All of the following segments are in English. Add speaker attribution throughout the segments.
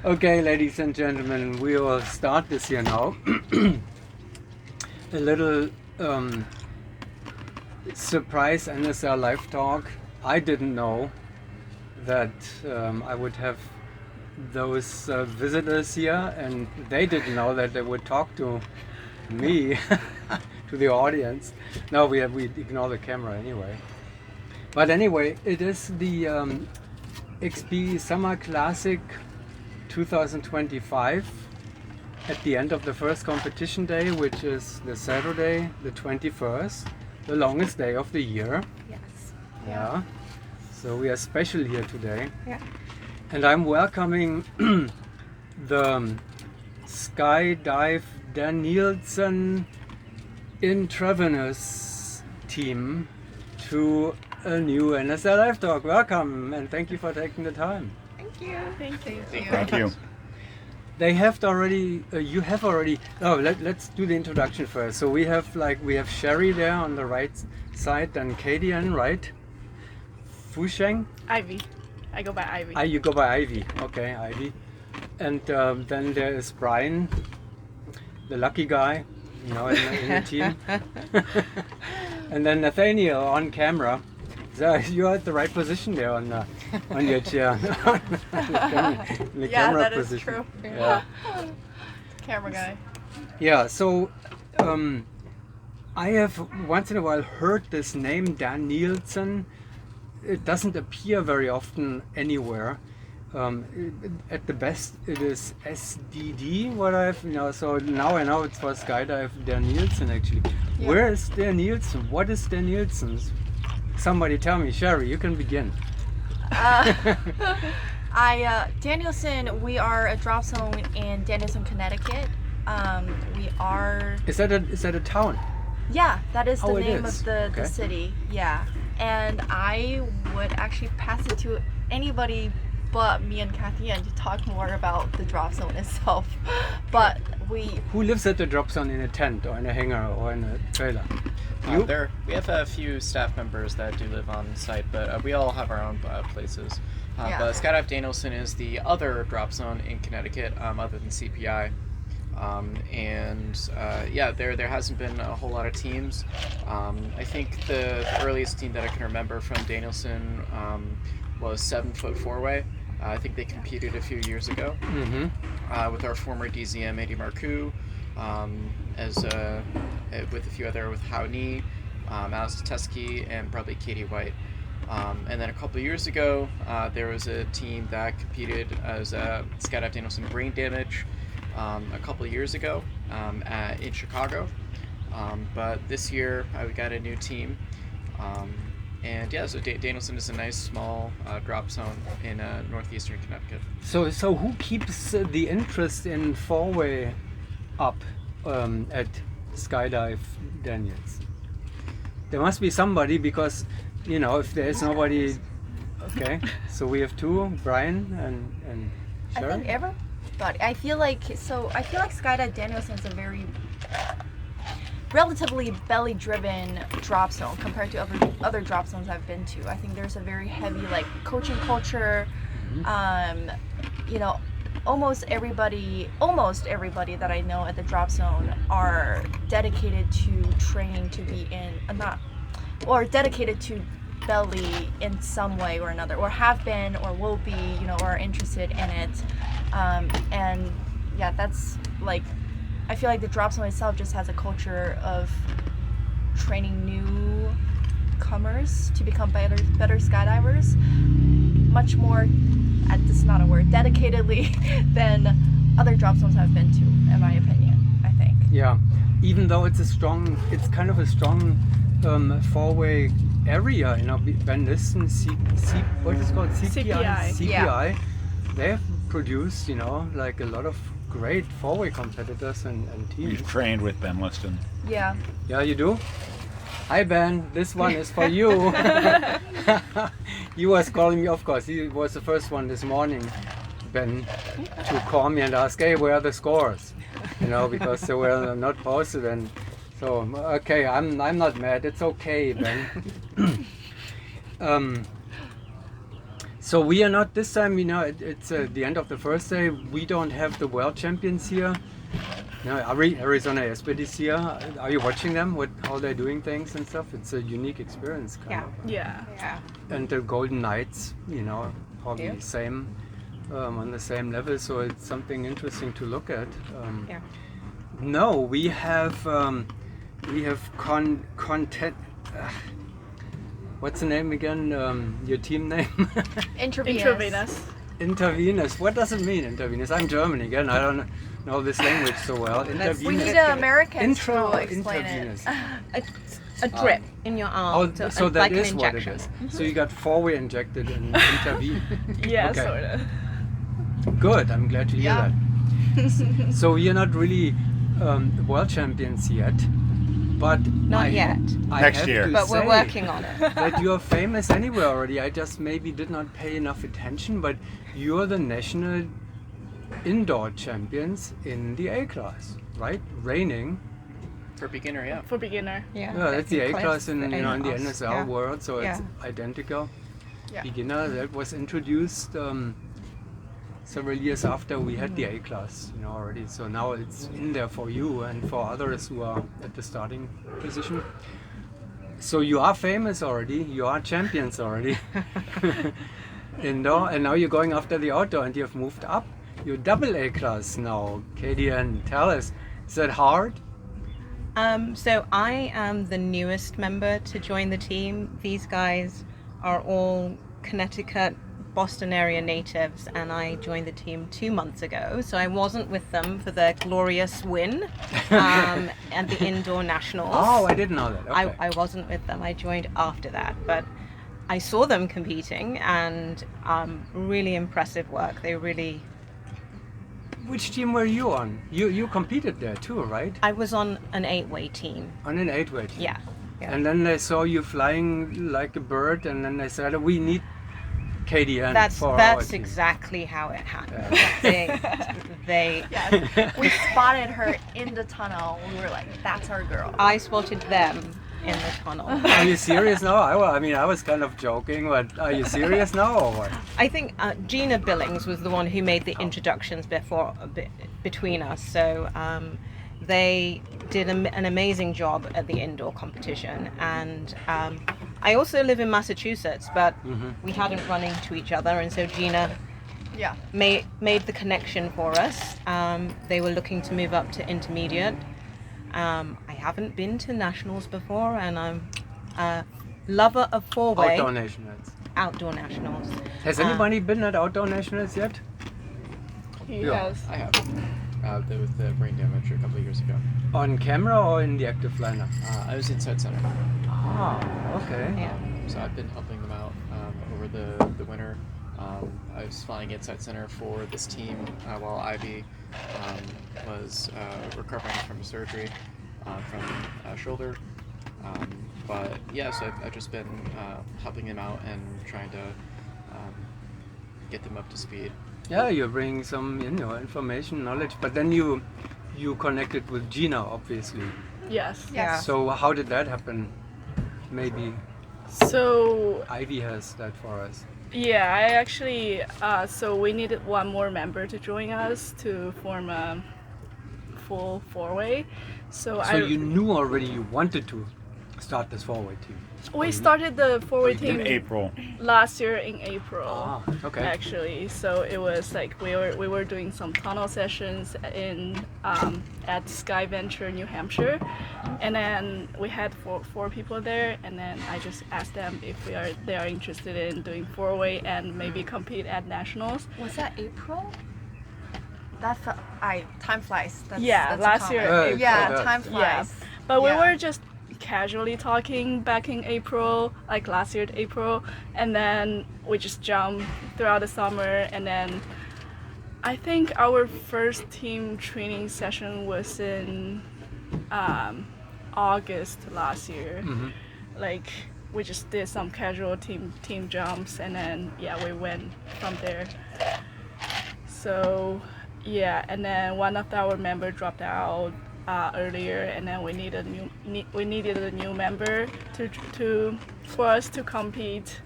Speaker 1: Okay, ladies and gentlemen, we will start this here now. A little surprise NSL live talk. I didn't know that I would have those visitors here, and they didn't know that they would talk to me, to the audience. No, we ignore the camera anyway. But anyway, it is the XP Summer Classic 2025 at the end of the first competition day, which is the Saturday, the 21st, the longest day of the year.
Speaker 2: Yes.
Speaker 1: Yeah. So we are special here today.
Speaker 2: Yeah.
Speaker 1: And I'm welcoming the Skydive Danielson Intravenous team to a new NSL Live Talk. Welcome and thank you for taking the time.
Speaker 2: Thank you. Thank you.
Speaker 3: Thank you.
Speaker 1: They have already, you have already, let's do the introduction first. So we have Sherry there on the right side, then Kadian, right? Fusheng?
Speaker 2: Ivy. I go by Ivy.
Speaker 1: You go by Ivy. Okay, Ivy. And then there is Brian, the lucky guy, in the team. And then Nathaniel on camera. So you're at the right position there on your chair. the
Speaker 2: yeah,
Speaker 1: camera
Speaker 2: that is
Speaker 1: position.
Speaker 2: true.
Speaker 1: Yeah.
Speaker 2: Camera guy.
Speaker 1: Yeah. So I have once in a while heard this name Dan Nielsen. It doesn't appear very often anywhere. At the best, it is SDD. What I've So now I know it's for Skydive Dan Nielsen actually.
Speaker 2: Yeah.
Speaker 1: Where is Dan Nielsen? What is Dan Nielsen's? Somebody tell me. Sherry, you can begin.
Speaker 2: Danielson, we are a drop zone in Danielson, Connecticut. We are...
Speaker 1: Is that a town?
Speaker 2: Yeah, that is the
Speaker 1: Oh, it
Speaker 2: name
Speaker 1: is.
Speaker 2: of the
Speaker 1: Okay.
Speaker 2: city. Yeah. And I would actually pass it to anybody but me and Kathian to talk more about the drop zone itself. But
Speaker 1: Who lives at the drop zone in a tent or in a hangar or in a trailer? You?
Speaker 3: We have a few staff members that do live on site, but we all have our own places.
Speaker 2: Yeah.
Speaker 3: But Skydive Danielson is the other drop zone in Connecticut, other than CPI. There hasn't been a whole lot of teams. I think the earliest team that I can remember from Danielson was 7 Foot Four-Way. I think they competed a few years ago with our former DZM Eddie Marcoux, with a few other, with Hao Ni, Alice Teske, and probably Katie White. And then a couple of years ago, there was a team that competed as Skydive Danielson Brain Damage a couple of years ago in Chicago. But this year, we got a new team. So Danielson is a nice small drop zone in northeastern Connecticut.
Speaker 1: So who keeps the interest in four-way up at Skydive Daniels? There must be somebody, because if there is nobody. Okay, so we have two, Brian and Sherry.
Speaker 2: I think everybody. I feel like Skydive Danielson is a very relatively belly-driven drop zone compared to other drop zones I've been to. I think there's a very heavy coaching culture. Almost everybody that I know at the drop zone are dedicated to training to be dedicated to belly in some way or another, or have been, or will be, or are interested in it. That's I feel like the drop zone itself just has a culture of training newcomers to become better skydivers, much more, this is not a word, dedicatedly than other drop zones I've been to, in my opinion, I think.
Speaker 1: Yeah, even though it's kind of a strong four-way area, Ben Liston, what is it called? CPI.
Speaker 2: Yeah.
Speaker 1: They have produced, a lot of great four-way competitors and teams.
Speaker 4: We've trained with Ben Liston.
Speaker 2: Yeah.
Speaker 1: Yeah, you do? Hi Ben, this one is for you. He was calling me, of course, he was the first one this morning, Ben, to call me and ask, hey, where are the scores? Because they were not posted, and so, okay, I'm not mad, it's okay, Ben. So we are not this time. It's the end of the first day. We don't have the world champions here. No, Arizona SDD here. Are you watching them? How they're doing things and stuff? It's a unique experience, kind of.
Speaker 4: Yeah.
Speaker 1: And the Golden Knights, probably
Speaker 5: Yeah.
Speaker 1: same on the same level. So it's something interesting to look at.
Speaker 5: Yeah.
Speaker 1: No, we have content. What's the name again? Your team name?
Speaker 2: Intravenous.
Speaker 1: Intravenous. What does it mean, intravenous? I'm German again. I don't know this language so well.
Speaker 2: We need an American to explain
Speaker 1: intravenous.
Speaker 2: it.
Speaker 5: A drip in your arm.
Speaker 1: Oh, so that
Speaker 5: like
Speaker 1: is
Speaker 5: an
Speaker 1: what it
Speaker 5: injection.
Speaker 1: is. So you got 4-way injected in intravenous.
Speaker 4: Yeah,
Speaker 1: Okay.
Speaker 4: sort of.
Speaker 1: Good. I'm glad to hear that. So you're not really world champions yet, but
Speaker 5: Not yet.
Speaker 6: Next
Speaker 1: have
Speaker 6: year.
Speaker 1: to
Speaker 5: But we're
Speaker 1: say
Speaker 5: working on it.
Speaker 1: that you're famous anywhere already. I just maybe did not pay enough attention, but you're the national indoor champions in the A class, right? Reigning.
Speaker 3: For beginner, yeah.
Speaker 4: For beginner.
Speaker 5: Yeah,
Speaker 1: Yeah, that's the A
Speaker 5: close
Speaker 1: class in
Speaker 5: to
Speaker 1: in the
Speaker 5: A-class.
Speaker 1: NSL
Speaker 5: Yeah.
Speaker 1: world, so it's
Speaker 5: Yeah.
Speaker 1: identical.
Speaker 2: Yeah.
Speaker 1: Beginner that was introduced several years after we had the A class, already. So now it's in there for you and for others who are at the starting position. So you are famous already. You are champions already. Indoor, and now you're going after the outdoor, and you have moved up. You're double A class now. Katie, and tell us, is that hard?
Speaker 5: So I am the newest member to join the team. These guys are all Connecticut, Boston area natives, and I joined the team 2 months ago. So I wasn't with them for the glorious win at the indoor nationals.
Speaker 1: Oh, I didn't know that. Okay.
Speaker 5: I wasn't with them. I joined after that, but I saw them competing, and really impressive work. They really.
Speaker 1: Which team were you on? You competed there too, right?
Speaker 5: I was on an 8-way team.
Speaker 1: On an 8-way team.
Speaker 5: Yeah. Yeah.
Speaker 1: And then they saw you flying like a bird, and then they said, "We need KDN for our
Speaker 5: That's
Speaker 1: team."
Speaker 5: exactly how it happened.
Speaker 1: Yeah.
Speaker 5: They
Speaker 2: Yes. We spotted her in the tunnel. We were like, that's our girl.
Speaker 5: I spotted them in the tunnel.
Speaker 1: Are you serious now? I was kind of joking, but are you serious now or what?
Speaker 5: I think Gina Billings was the one who made the introductions between us. So they did an amazing job at the indoor competition. And I also live in Massachusetts, but we hadn't run into each other. And so Gina
Speaker 2: Yeah.
Speaker 5: made the connection for us. They were looking to move up to intermediate. I haven't been to nationals before, and I'm a lover of 4-way
Speaker 1: Outdoor nationals.
Speaker 5: outdoor nationals.
Speaker 1: Has anybody been at outdoor nationals yet?
Speaker 4: He
Speaker 1: Yeah.
Speaker 4: has.
Speaker 3: I have. With the brain damage a couple of years ago.
Speaker 1: On camera or in the active lineup?
Speaker 3: I was inside center.
Speaker 1: Ah, okay.
Speaker 5: Yeah.
Speaker 3: So I've been helping them out over the winter. I was flying inside center for this team while Ivy was recovering from a surgery from a shoulder. But yeah, so I've just been helping them out and trying to get them up to speed.
Speaker 1: Yeah, you're bringing some information, knowledge, but then you connected with Gina, obviously.
Speaker 4: Yes.
Speaker 5: Yeah.
Speaker 1: So how did that happen? Maybe
Speaker 4: So
Speaker 1: Ivy has that for us.
Speaker 4: yeah, I actually so we needed one more member to join us to form a full 4-way. So
Speaker 1: So you knew already you wanted to start this 4-way team.
Speaker 4: we started the 4-way team
Speaker 6: In April.
Speaker 4: last year in April.
Speaker 1: Ah, okay.
Speaker 4: Actually, so it was like we were doing some tunnel sessions in at Sky Venture, New Hampshire, and then we had four people there, and then I just asked them if they are interested in doing 4-way and maybe compete at nationals.
Speaker 2: Was that April? Time flies.
Speaker 4: Yeah,
Speaker 2: that's a
Speaker 4: last
Speaker 2: comment.
Speaker 4: year,
Speaker 1: April.
Speaker 2: Yeah,
Speaker 1: Yeah.
Speaker 2: time flies.
Speaker 4: But we
Speaker 2: Yeah.
Speaker 4: were just casually talking back in April, like last year April, and then we just jumped throughout the summer, and then I think our first team training session was in August last year. Like we just did some casual team jumps, and then yeah, we went from there. So yeah, and then one of our members dropped out earlier, and then we needed a new member for us to compete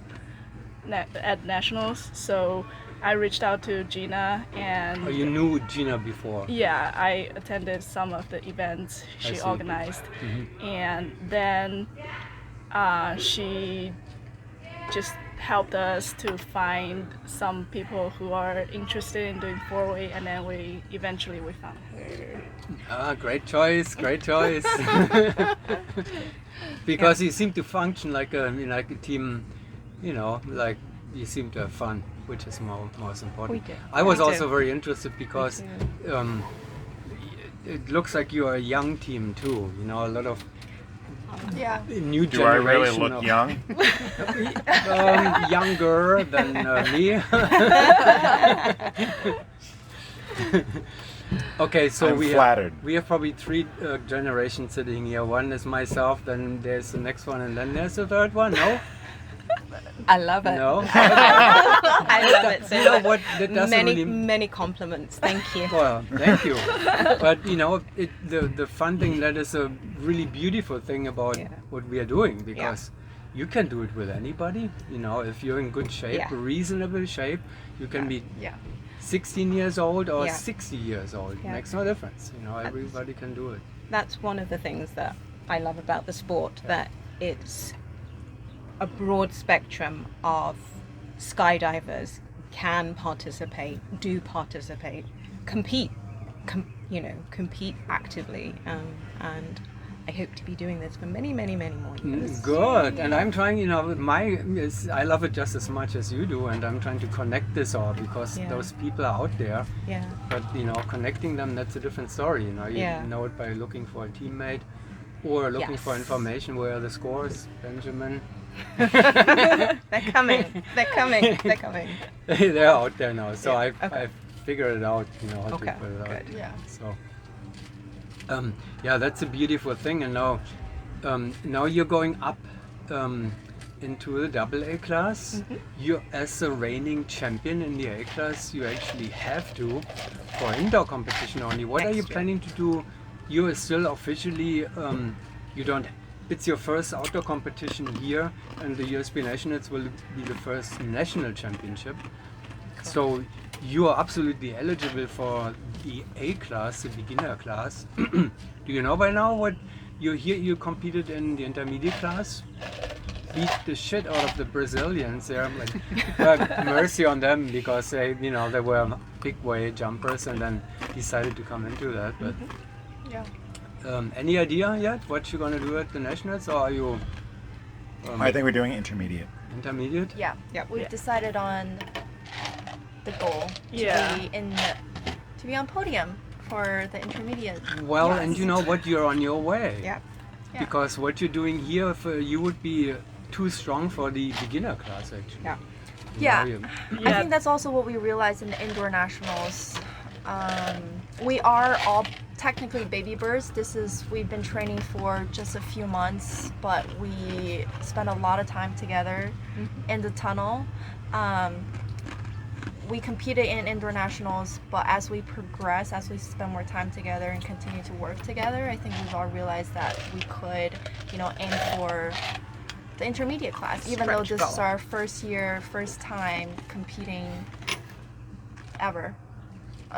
Speaker 4: at nationals. So I reached out to Gina, and
Speaker 1: Oh, you knew Gina before.
Speaker 4: yeah, I attended some of the events
Speaker 1: I
Speaker 4: she
Speaker 1: see.
Speaker 4: organized, and then she just helped us to find some people who are interested in doing 4-way, and then we found her.
Speaker 1: Ah, great choice, great choice. Because you seem to function like a team, like you seem to have fun, which is most important.
Speaker 5: We do.
Speaker 1: I was
Speaker 5: We do.
Speaker 1: also very interested because it looks like you are a young team too. A lot of
Speaker 2: Yeah.
Speaker 1: new
Speaker 6: Do I
Speaker 1: generation.
Speaker 6: really look
Speaker 1: of,
Speaker 6: young?
Speaker 1: Younger than me. Okay, so
Speaker 6: I'm
Speaker 1: we
Speaker 6: flattered.
Speaker 1: have probably three generations sitting here. One is myself, then there's the next one, and then there's the third one. No,
Speaker 5: I love it.
Speaker 1: no.
Speaker 5: I love it so
Speaker 1: You know
Speaker 5: much.
Speaker 1: what? That doesn't
Speaker 5: Many,
Speaker 1: really.
Speaker 5: many compliments. Thank you.
Speaker 1: Well, thank you. But the fun thing, that is a really beautiful thing about
Speaker 5: Yeah.
Speaker 1: what we are doing, because you can do it with anybody. If you're in good shape,
Speaker 5: Yeah.
Speaker 1: reasonable shape, you can be
Speaker 2: Yeah.
Speaker 1: 16 years old or
Speaker 5: Yeah.
Speaker 1: 60 years old.
Speaker 5: Yeah.
Speaker 1: Makes no difference. Everybody can do it.
Speaker 5: That's one of the things that I love about the sport, that it's a broad spectrum of skydivers can participate, do participate, compete actively, and I hope to be doing this for many, many, many more years.
Speaker 1: Good. And I'm trying, I love it just as much as you do, and I'm trying to connect this all, because
Speaker 5: Yeah.
Speaker 1: those people are out there.
Speaker 5: Yeah,
Speaker 1: But connecting them, that's a different story. You
Speaker 5: Yeah.
Speaker 1: know it by looking for a teammate or looking for
Speaker 5: Yes.
Speaker 1: information. Where are the scores, Benjamin?
Speaker 5: they're coming. They're coming. They're coming.
Speaker 1: They're out there now. So
Speaker 5: Yeah,
Speaker 1: I've figured it out. How
Speaker 5: Okay,
Speaker 1: to put it out.
Speaker 5: good.
Speaker 2: Yeah.
Speaker 1: So that's a beautiful thing. And now you're going up into the AA class. You, as a reigning champion in the A class, you actually have to, for indoor competition only. What are you
Speaker 5: Extra.
Speaker 1: planning to do? You are still officially, you don't. It's your first outdoor competition here, and the USB Nationals will be the first national championship. So you are absolutely eligible for the A class, the beginner class. Do you know by now what you competed in the intermediate class? Beat the shit out of the Brazilians there. Mercy on them, because they were big weight jumpers and then decided to come into that. But
Speaker 2: Yeah.
Speaker 1: any idea yet what you're gonna do at the nationals, or are you
Speaker 6: I think we're doing intermediate.
Speaker 1: intermediate?
Speaker 2: Yeah.
Speaker 5: Yep.
Speaker 2: We've decided on the goal
Speaker 4: Yeah.
Speaker 2: to be on podium for the intermediate.
Speaker 1: Well,
Speaker 2: Yes.
Speaker 1: and you know what, you're on your way.
Speaker 5: Yeah.
Speaker 2: Yeah.
Speaker 1: Because what you're doing here, you would be too strong for the beginner class, actually.
Speaker 5: Yeah.
Speaker 2: Yeah. I
Speaker 4: Yeah.
Speaker 2: think that's also what we realized in the indoor nationals. We are all technically baby birds. We've been training for just a few months, but we spent a lot of time together in the tunnel. We competed in indoor nationals, but as we progress, as we spend more time together and continue to work together, I think we've all realized that we could, aim for the intermediate class, even though
Speaker 5: Stretch
Speaker 2: this is
Speaker 5: goal.
Speaker 2: our first time competing ever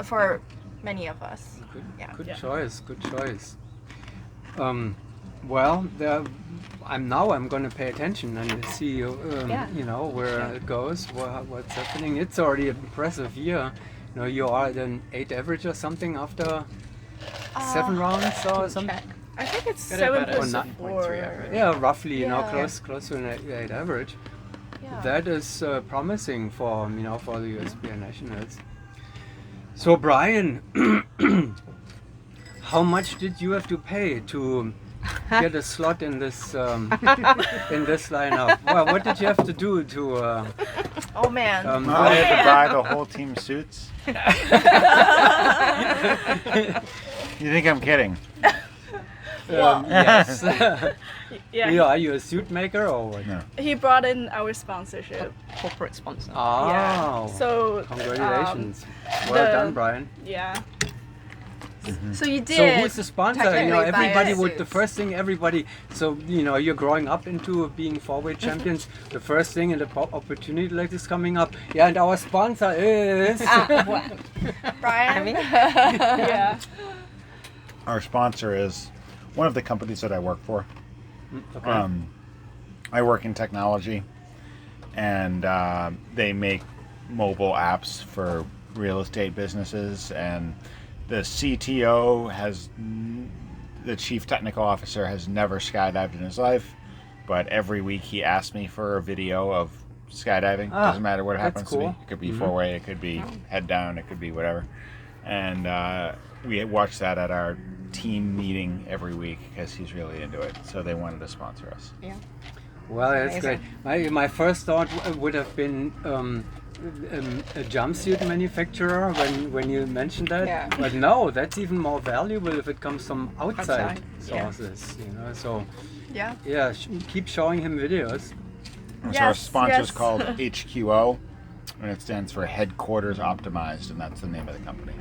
Speaker 2: for many of us. Yeah.
Speaker 1: Good
Speaker 4: Yeah.
Speaker 1: choice. Good choice. Well, I'm going to pay attention and see, where it goes, what's happening. It's already an impressive year. You are at an 8 average or something after 7 rounds or something.
Speaker 5: Check.
Speaker 4: I think it's
Speaker 3: Got about a
Speaker 4: 7.4.
Speaker 3: average.
Speaker 1: Yeah, roughly.
Speaker 2: Yeah.
Speaker 1: Close to an 8 average.
Speaker 2: Yeah.
Speaker 1: That is promising for for the USBA nationals. So Brian, how much did you have to pay to get a slot in this lineup? Well, what did you have to do to?
Speaker 2: Oh man.
Speaker 6: I had to buy the whole team suits. You think I'm kidding?
Speaker 1: Yes.
Speaker 4: Yeah,
Speaker 1: Are you a suit maker or what?
Speaker 6: No.
Speaker 4: he brought in our sponsorship.
Speaker 5: Corporate sponsor.
Speaker 1: Oh,
Speaker 4: So
Speaker 1: congratulations! Well
Speaker 4: the-
Speaker 1: done, Brian.
Speaker 4: Yeah.
Speaker 2: So you did.
Speaker 1: So who's the sponsor? You know,
Speaker 2: technically buy
Speaker 1: everybody
Speaker 2: it.
Speaker 1: would. The first thing everybody. So you know, you're growing up into being four-weight champions. The first thing and the opportunity like this coming up. Yeah, and our sponsor is.
Speaker 2: Brian.
Speaker 5: I mean,
Speaker 4: Yeah.
Speaker 6: Our sponsor is one of the companies that I work for.
Speaker 1: Okay.
Speaker 6: I work in technology, and they make mobile apps for real estate businesses. And the CTO the chief technical officer, has never skydived in his life, but every week he asks me for a video of skydiving. Doesn't matter what it
Speaker 1: that's
Speaker 6: happens to
Speaker 1: cool.
Speaker 6: be. It could be four-way, it could be head down, it could be whatever. And we watch that at our team meeting every week because he's really into it. So they wanted to sponsor us.
Speaker 5: yeah.
Speaker 1: Well, that's great. My first thought would have been a jumpsuit manufacturer when you mentioned that.
Speaker 5: Yeah.
Speaker 1: But no, that's even more valuable if it comes from outside
Speaker 5: Outside, yeah.
Speaker 1: sources. You know, so
Speaker 2: Yeah.
Speaker 1: yeah, keep showing him videos.
Speaker 6: And so our
Speaker 2: Yes,
Speaker 6: sponsor's
Speaker 2: yes.
Speaker 6: called HQO, and it stands for Headquarters Optimized, and that's the name of the company.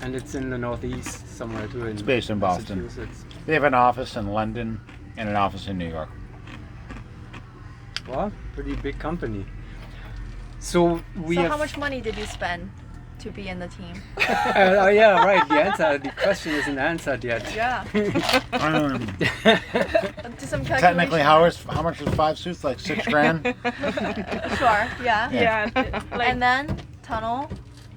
Speaker 1: And it's in the Northeast somewhere too. It's
Speaker 6: based in Boston.
Speaker 1: Massachusetts.
Speaker 6: They have an office in London and an office in New York.
Speaker 1: Well, pretty big company. So we
Speaker 2: So
Speaker 1: have.
Speaker 2: how much money did you spend to be in the team?
Speaker 1: Oh yeah, right. The question isn't answered yet.
Speaker 2: Yeah.
Speaker 6: Um,
Speaker 2: Do some calculation.
Speaker 6: technically, how much was 5 suits? Like $6,000.
Speaker 2: Sure. Yeah.
Speaker 6: Yeah.
Speaker 4: Yeah.
Speaker 2: And then tunnel.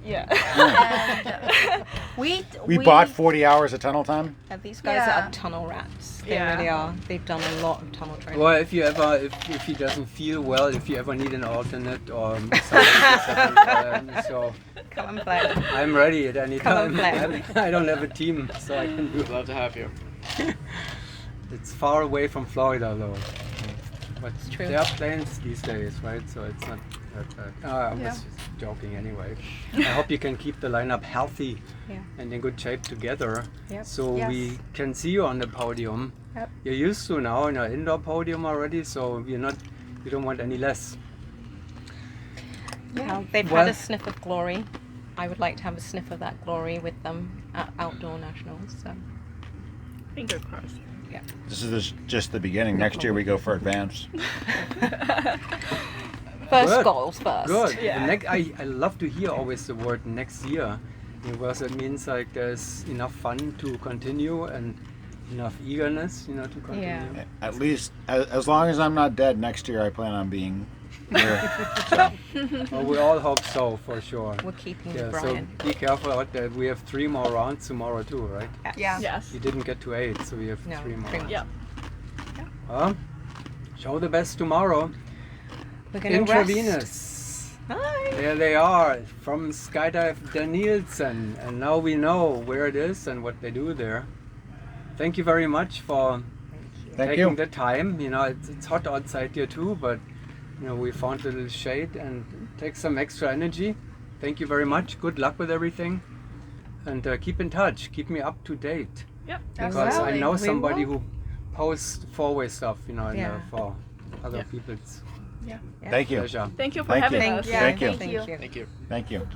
Speaker 4: Yeah.
Speaker 2: And we
Speaker 6: We bought 40 hours of tunnel time.
Speaker 5: And these guys
Speaker 2: Yeah.
Speaker 5: are tunnel rats. They
Speaker 4: Yeah.
Speaker 5: really are. They've done a lot of tunnel training.
Speaker 1: Well, if he doesn't feel well, if you ever need an alternate or something, so
Speaker 5: Come and play.
Speaker 1: I'm ready at any
Speaker 5: Come
Speaker 1: time.
Speaker 5: and play.
Speaker 1: I don't have a team, so I can do
Speaker 3: We'd love to have you.
Speaker 1: It's far away from Florida, though. But
Speaker 5: true.
Speaker 1: there are planes these days, right? So it's not that bad. I
Speaker 2: Yeah.
Speaker 1: was joking anyway. I hope you can keep the lineup healthy
Speaker 5: Yeah.
Speaker 1: and in good shape together.
Speaker 5: Yep.
Speaker 1: So
Speaker 2: Yes.
Speaker 1: we can see you on the podium.
Speaker 5: Yep.
Speaker 1: You're used to now in an indoor podium already, so you don't want any less.
Speaker 5: Well, they've
Speaker 1: Well-
Speaker 5: had a sniff of glory. I would like to have a sniff of that glory with them at outdoor nationals. So
Speaker 4: Finger crossed.
Speaker 6: This is just the beginning. Next year we go for advanced.
Speaker 5: first
Speaker 1: Good.
Speaker 5: goals first.
Speaker 1: Good.
Speaker 4: Yeah.
Speaker 1: I love to hear always the word next year, because it means like there's enough fun to continue and enough eagerness, to continue.
Speaker 5: Yeah.
Speaker 6: At least, as long as I'm not dead next year, I plan on being here. So,
Speaker 1: Well, we all hope so, for sure.
Speaker 5: We're keeping
Speaker 1: Yeah,
Speaker 5: with Brian.
Speaker 1: so be careful out there. We have 3 more rounds tomorrow too, right?
Speaker 2: Yeah.
Speaker 4: Yes.
Speaker 1: You didn't get to 8, so we have
Speaker 5: No,
Speaker 1: 3 more.
Speaker 5: 3 more.
Speaker 4: Yeah.
Speaker 1: Well, show the best tomorrow.
Speaker 5: We're going to
Speaker 1: Intravenous.
Speaker 5: Hi.
Speaker 1: There they are, from Skydive Danielson, and now we know where it is and what they do there. Thank you very much for
Speaker 6: thank
Speaker 1: taking
Speaker 6: you.
Speaker 1: the time. It's hot outside here too, but we found a little shade and take some extra energy. Thank you very much. Good luck with everything, and keep in touch. Keep me up to date,
Speaker 4: Yep.
Speaker 1: because
Speaker 2: Absolutely.
Speaker 1: I know
Speaker 5: We
Speaker 1: somebody
Speaker 5: will.
Speaker 1: who posts four-way stuff,
Speaker 5: Yeah.
Speaker 1: for other
Speaker 4: Yeah.
Speaker 1: people. It's
Speaker 6: Thank you.
Speaker 1: pleasure.
Speaker 4: Thank you for
Speaker 6: Thank
Speaker 4: having
Speaker 6: you.
Speaker 4: us.
Speaker 2: Yeah,
Speaker 6: Thank you.
Speaker 2: thank you.
Speaker 3: Thank you.
Speaker 6: Thank you.